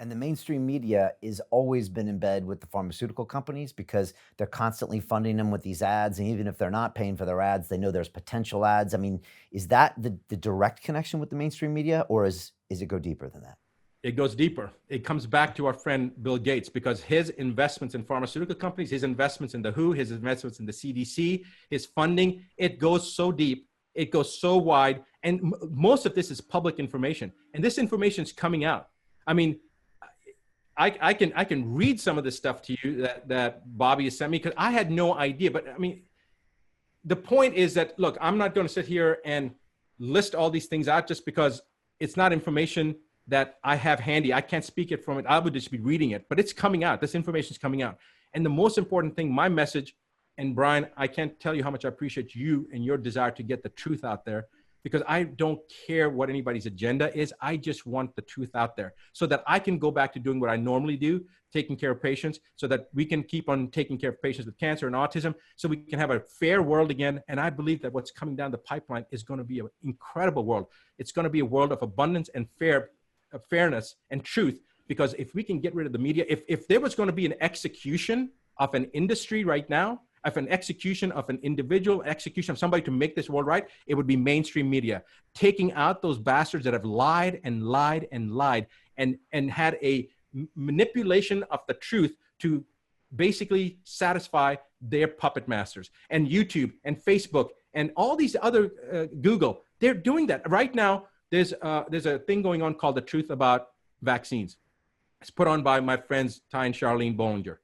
And the mainstream media is always been in bed with the pharmaceutical companies because they're constantly funding them with these ads. And even if they're not paying for their ads, they know there's potential ads. I mean, is that the direct connection with the mainstream media, or is it go deeper than that? It goes deeper. It comes back to our friend Bill Gates, because his investments in pharmaceutical companies, his investments in the WHO, his investments in the CDC, his funding, it goes so deep, it goes so wide. And most of this is public information. And this information is coming out. I mean, I can read some of this stuff to you that Bobby has sent me, because I had no idea. But I mean, the point is that, look, I'm not going to sit here and list all these things out just because it's not information that I have handy. I can't speak it from it. I would just be reading it, but it's coming out. This information is coming out. And the most important thing, my message, and Brian, I can't tell you how much I appreciate you and your desire to get the truth out there, because I don't care what anybody's agenda is. I just want the truth out there so that I can go back to doing what I normally do, taking care of patients, so that we can keep on taking care of patients with cancer and autism, so we can have a fair world again. And I believe that what's coming down the pipeline is going to be an incredible world. It's going to be a world of abundance and fairness and truth, because if we can get rid of the media, if there was going to be an execution of an industry right now, of an execution of an individual, execution of somebody to make this world right, it would be mainstream media, taking out those bastards that have lied and lied and lied and had a manipulation of the truth to basically satisfy their puppet masters. And YouTube and Facebook and all these other, Google, they're doing that right now. There's a thing going on called The Truth About Vaccines. It's put on by my friends Ty and Charlene Bollinger.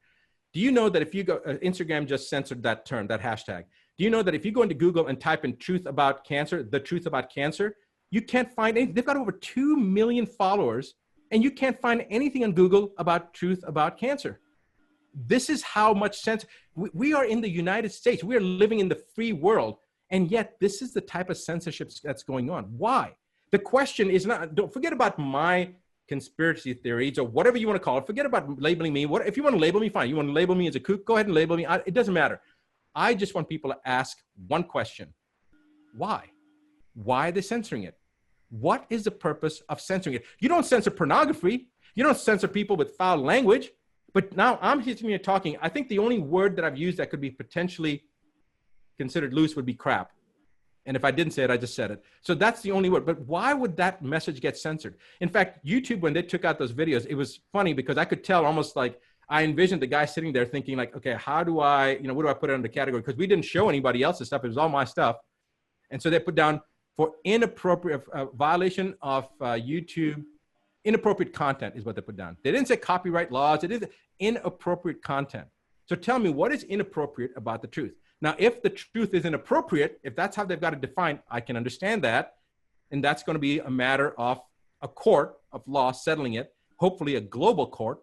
Do you know that if you go, Instagram just censored that term, that hashtag. Do you know that if you go into Google and type in truth about cancer, the truth about cancer, you can't find anything. They've got over 2 million followers, and you can't find anything on Google about truth about cancer. This is how much sense, we are in the United States. We are living in the free world. And yet this is the type of censorship that's going on. Why? The question is not, don't forget about my conspiracy theories or whatever you want to call it. Forget about labeling me. If you want to label me, fine. You want to label me as a kook, go ahead and label me. It doesn't matter. I just want people to ask one question. Why? Why are they censoring it? What is the purpose of censoring it? You don't censor pornography. You don't censor people with foul language. But now I'm sitting here talking. I think the only word that I've used that could be potentially considered loose would be crap. And if I didn't say it, I just said it. So that's the only word. But why would that message get censored? In fact, YouTube, when they took out those videos, it was funny because I could tell almost like I envisioned the guy sitting there thinking like, okay, how do I, what do I put it under category? Because we didn't show anybody else's stuff. It was all my stuff. And so they put down for inappropriate violation of YouTube, inappropriate content is what they put down. They didn't say copyright laws. It is inappropriate content. So tell me, what is inappropriate about the truth? Now, if the truth is inappropriate, if that's how they've got it defined, I can understand that. And that's going to be a matter of a court of law settling it, hopefully a global court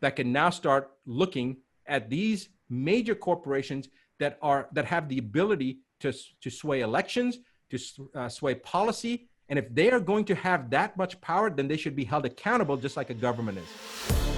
that can now start looking at these major corporations that have the ability to sway elections, to sway policy. And if they are going to have that much power, then they should be held accountable just like a government is.